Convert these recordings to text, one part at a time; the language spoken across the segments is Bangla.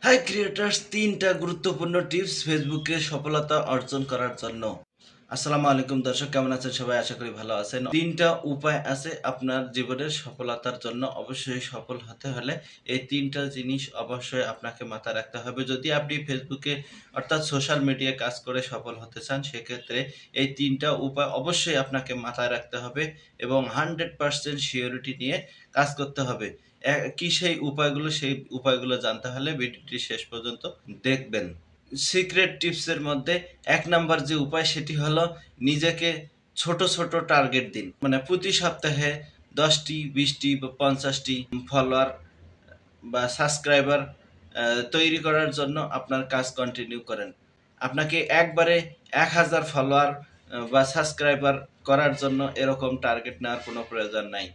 হাই ক্রিয়েটার্স, 3টা গুরুত্বপূর্ণ টিপস ফেসবুকে সফলতা অর্জন করার জন্য। আসসালামু আলাইকুম দর্শক, কেমন আছেন সবাই? আশা করি ভালো আছেন। 3টা উপায় আছে আপনার জীবনের সফলতার জন্য। অবশ্যই সফল হতে হলে এই 3টা জিনিস অবশ্যই আপনাকে মাথায় রাখতে হবে। যদি আপনি ফেসবুকে অর্থাৎ সোশ্যাল মিডিয়ায় কাজ করে সফল হতে চান, সেক্ষেত্রে এই 3টা উপায় অবশ্যই আপনাকে মাথায় রাখতে হবে এবং 100% সিওরিটি নিয়ে কাজ করতে হবে। কি সেই উপায়গুলো? সেই উপায়গুলো জানতে হলে ভিডিওটি শেষ পর্যন্ত দেখবেন। সিক্রেট টিপসের মধ্যে ১ নাম্বার যে উপায় সেটি হলো নিজেকে ছোট, ছোট টার্গেট দিন। মানে প্রতি সপ্তাহে ১০ টি, ২০ টি বা ৫০ টি ফলোয়ার বা সাবস্ক্রাইবার আ তৈরি করার জন্য আপনার কাজ কন্টিনিউ করেন। আপনাকে একবারে ১,০০০ ফলোয়ার বা সাবস্ক্রাইবার করার জন্য এরকম টার্গেট নেওয়ার কোনো প্রয়োজন নাই।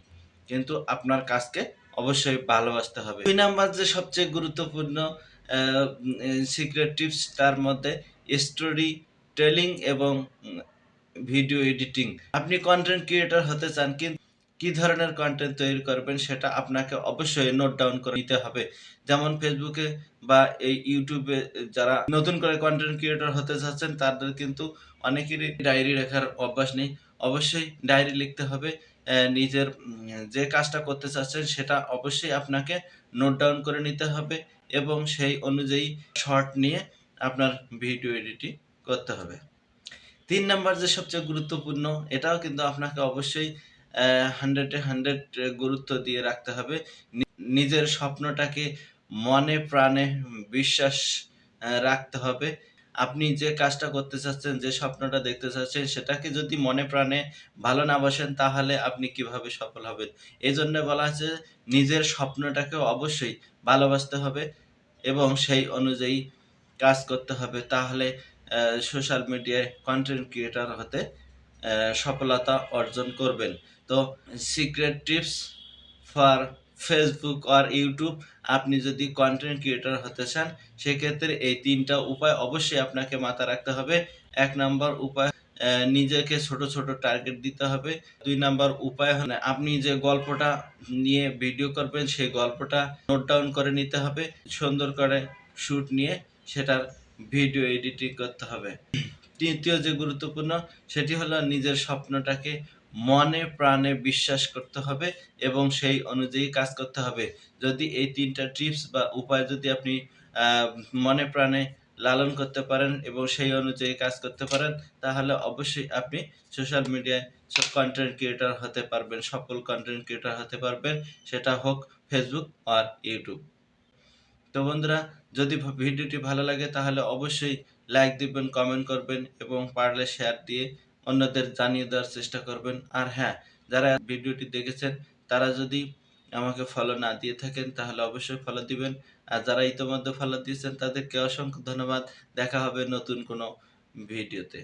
কিন্তু আপনার কাজকে অবশ্যই ভালোবাসতে হবে। ২ নাম্বার যে সবচেয়ে গুরুত্বপূর্ণ আ সিক্রেট টিপস, তার মধ্যে স্টোরি টেলিং এবং ভিডিও এডিটিং। আপনি কনটেন্ট ক্রিয়েটর হতে চান, কি ধরনের কনটেন্ট তৈরি করবেন সেটা আপনাকে অবশ্যই নোট ডাউন করে নিতে হবে। যেমন ফেসবুকে বা এই ইউটিউবে যারা নতুন করে কনটেন্ট ক্রিয়েটর হতে চাচ্ছেন তাদের কিন্তু অনেকেরই ডায়েরি লেখার অভ্যাস নেই। অবশ্যই ডায়েরি লিখতে হবে। নিজের যে কাজটা করতে চাচ্ছেন সেটা অবশ্যই আপনাকে নোট ডাউন করে নিতে হবে এবং সেই অনুযায়ী শর্ট নিয়ে আপনার ভিডিও এডিটিং করতে হবে। ৩ নাম্বার যে সবচেয়ে গুরুত্বপূর্ণ, এটাও কিন্তু আপনাকে অবশ্যই 100 এ 100 গুরুত্ব দিয়ে রাখতে হবে। নি নিজের স্বপ্নটাকে মনে প্রাণে বিশ্বাস রাখতে হবে। আপনি যে কাজটা করতে চাচ্ছেন, যে স্বপ্নটা দেখতে চাচ্ছেন সেটাকে যদি মনে প্রাণে ভালো না বাসেন তাহলে আপনি কিভাবে সফল হবেন? এজন্য বলা আছে নিজের স্বপ্নটাকে অবশ্যই ভালোবাসতে হবে এবং সেই অনুযায়ী কাজ করতে হবে। তাহলে সোশ্যাল মিডিয়ায় কনটেন্ট ক্রিয়েটর হতে সফলতা অর্জন করবেন। তো secret tips for Facebook or YouTube, আপনি যদি কনটেন্ট ক্রিয়েটর হতে চান সেক্ষেত্রে এই ৩টা উপায় অবশ্যই আপনাকে মাথায় রাখতে হবে। ১ নাম্বার উপায়, নিজেকে ছোট, ছোট টার্গেট দিতে হবে। ২ নাম্বার উপায় হলো আপনি যে গল্পটা নিয়ে ভিডিও করবেন সেই গল্পটা নোট ডাউন করে নিতে হবে। সুন্দর করে শুট নিয়ে সেটার ভিডিও এডিটিং করতে হবে। ৩য় যে গুরুত্বপূর্ণ সেটি হলো নিজের স্বপ্নটাকে মনে প্রাণে বিশ্বাস করতে হবে এবং সেই অনুযায়ী কাজ করতে হবে। যদি এই ৩টা টিপস বা উপায় যদি আপনি আ মনে প্রাণে লালন করতে পারেন এবং সেই অনুযায়ী কাজ করতে পারেন, তাহলে অবশ্যই আপনি সোশ্যাল মিডিয়ায় কনটেন্ট ক্রিয়েটর হতে পারবেন। সফল কনটেন্ট ক্রিয়েটর হতে পারবেন। সেটা হোক ফেসবুক আর ইউটিউব। তো বন্ধুরা, যদি ভিডিওটি ভালো লাগে তাহলে অবশ্যই লাইক দিবেন, কমেন্ট করবেন এবং পারলে শেয়ার দিয়ে অন্যদের জানিয়ে দেওয়ার চেষ্টা করবেন। আর হ্যাঁ, যারা ভিডিওটি দেখেছেন তারা যদি আমাকে ফলো না দিয়ে থাকেন তাহলে অবশ্যই ফলো দিবেন। আর যারা ইতিমধ্যে ফলো দিয়েছেন তাদেরকে অসংখ্য ধন্যবাদ। দেখা হবে নতুন কোনো ভিডিওতে।